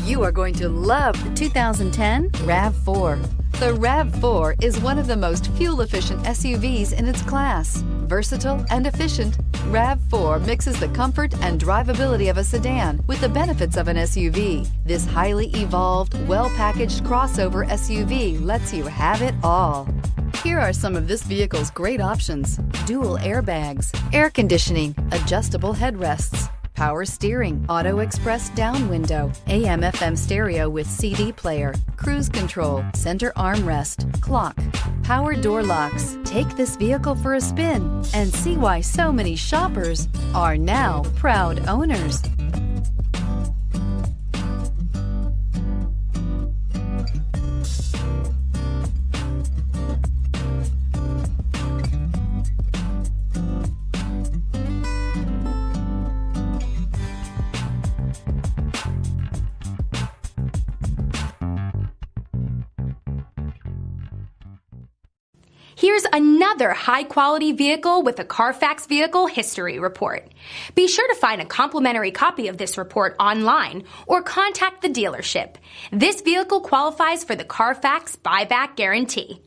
You are going to love the 2010 RAV4. The RAV4 is one of the most fuel-efficient SUVs in its class. Versatile and efficient, RAV4 mixes the comfort and drivability of a sedan with the benefits of an SUV. This highly evolved, well-packaged crossover SUV lets you have it all. Here are some of this vehicle's great options: dual airbags, air conditioning, adjustable headrests, power steering, auto express down window, AM/FM stereo with CD player, cruise control, center armrest, clock, power door locks. Take this vehicle for a spin and see why so many shoppers are now proud owners. Here's another high-quality vehicle with a Carfax Vehicle History Report. Be sure to find a complimentary copy of this report online or contact the dealership. This vehicle qualifies for the Carfax Buyback Guarantee.